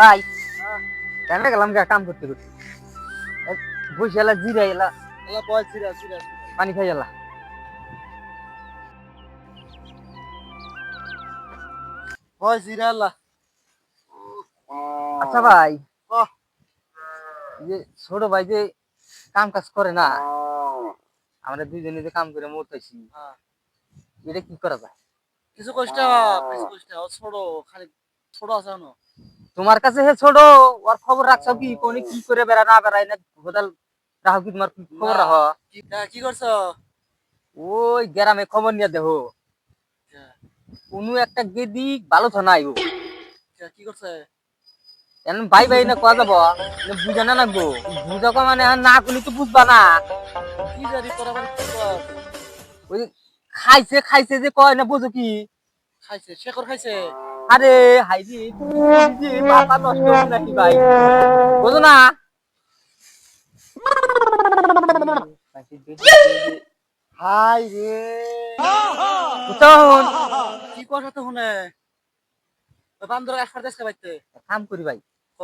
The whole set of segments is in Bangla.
ভাই কেন গেলাম কাম করতে করতে বসে এলা জিরা এলা এলা বয় সিরা সিরা পানি খাই এলা। বয় সিরা এলা। আচ্ছা ভাই, বাহ যে ছোট ভাই যে কাম কাজ করে না, আমরা দুইজনে যে কাম করে মরতেছি, এটা কি করা যায়? কিছু কষ্ট কিছু কষ্ট ও ছোট খালি ছোট আছে না। তোমার কাছে হে ছোট, ওর খবর রাখছো কি? কোনে কি করে বেড়া না বেড়াই না হোটেল রাখো কি? তোমার খবর রাখো? কি করছ? ওই গ্রামে খবর নিয়ে দেখো, কোনো একটা গেদি ভালো তো নাই। ও কি করছে? এখন ভাই ভাই না কোয়া যাব, বুঝা না নাকবো। বুঝা কো মানে না করলে তো বুঝবা না। কি জানি তোর আবার কি কর? ওই খাইছে খাইছে যে কয় না, বুঝো কি? খাইছে শেখর খাইছে। আরে হাইজি যে মাথা নষ্ট হচ্ছে নাকি ভাই, বুঝো না? হাই রে বুঝছন? কি কথা তো শুনে বান্দর একবার দেশকে বাইতে কাম করি ভাই, ক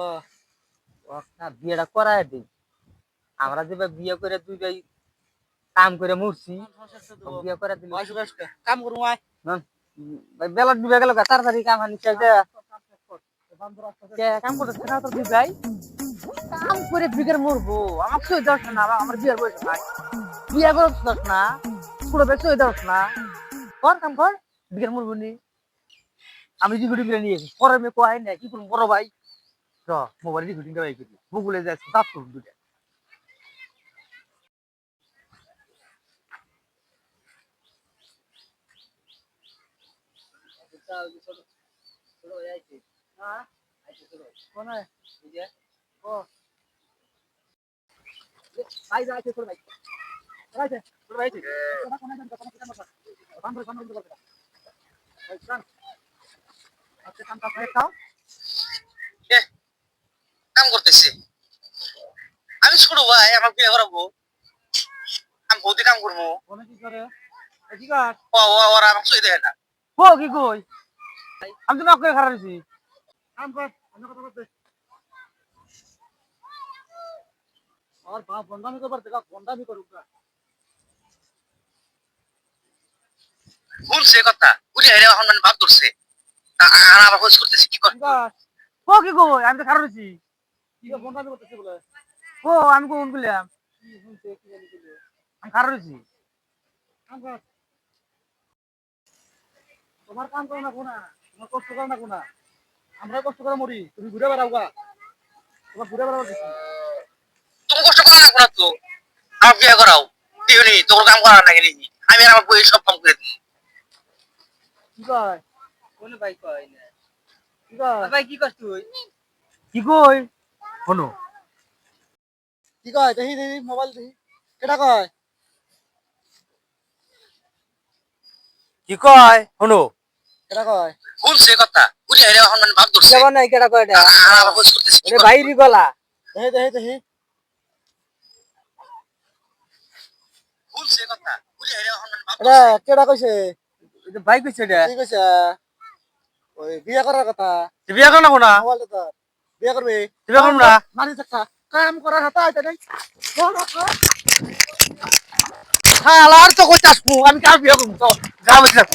না বিয়েটা করায় দিই। আমরা যে বিয়ে করে দুই ভাই কাম করে মরছি, বিয়ে করে দিল। কাম করু আয় ভাই বেলা ডুবে গেল, তাড়াতাড়ি কাম হানি শেষ দে। কাম করতেছে না তোর দুই ভাই, কাম করে বিঘের মরবো। আমার সই দশ না, আমার বিয়ের বয়স নাই। বিয়ে করে দশ না, পুরো বেশ সই দশ না। কর কাম কর, বিঘের মরবো নি। আমি রিগুটি বিয়ে নিয়ে এসেছি, পরের মেয়ে কোয়াই না, কি করবো বড় ভাই? র মোবাইল রিগুটি দেওয়াই করি, গুগলে যাচ্ছে সাত করুন দুটা। ভাই যাচ্ছে ছোট ভাই, যাচ্ছে ছোট ভাই, কাম করতেছে। আমি ছোট ভাই, আমার বিয়ে করাবো, আমি বৌদি কাম করবো। কি করে কি কর ওরা আমাকে সই দেয় না। ও কি কই? আমি তো নক করে খারাপ হয়েছি। কাম কর অন্য কথা বলতে আর বাপ বন্ধামি করবার দেখা বন্ধামি করুক না শুনছে কথা বুঝে হেরে এখন মানে ভাব ধরছে। আবার খোঁজ করতেছি কি করে। ও কি কই? আমি তো খারাপ হয়েছি। কি বন্ধামি করতেছে বলে ও আমি কোন বললাম? কি শুনছে কি জানি বলে আমি খারাপ হয়েছি। কাম কর তোমার কাম করো না কোনা তোমার কষ্ট করো না কোনা আমরা কষ্ট করে মরি তুমি ঘুরে বেড়াও গা তোমার ঘুরে বেড়াও দেখি তুমি কষ্ট করো না কোনো তো, আমার বিয়ে করাও দিওনি, তোর কাম করার নাকি নি। আমি আর আমার বই সব কাম করে দিই। কি কয় কোন ভাই কই না? কি কয় ভাই কি করছ তুই? কি কই? শোনো, কি কয় দেখি দেখি মোবাইল দেখি কেটা কয় কি কয়? শোনো, কেটা কয় শুনছে কথা বুঝে হেরে এখন মানে ভাব ধরছে। যাবা নাই কেডা কয়টা? আবার খোঁজ করতেছি কি ওরে করে। ভাইরি গলা। দেখি দেখি দেখি শুনছে কথা বুঝে হেরে এখন মানে ভাব এটা ধরছে। কেটা কইছে এটা ভাই কইছে এটা। কি কইছে ওই বিয়া করার কথা তুই বিয়া কর না কোনা? মোবাইল তো বিয়া করবি তুই বিয়া করবি না? মারি থাকা কাম করার হাতা আইতে নাই শালার তো কইতাছ আমি কার বিয়া করব তো? যা বলছিস।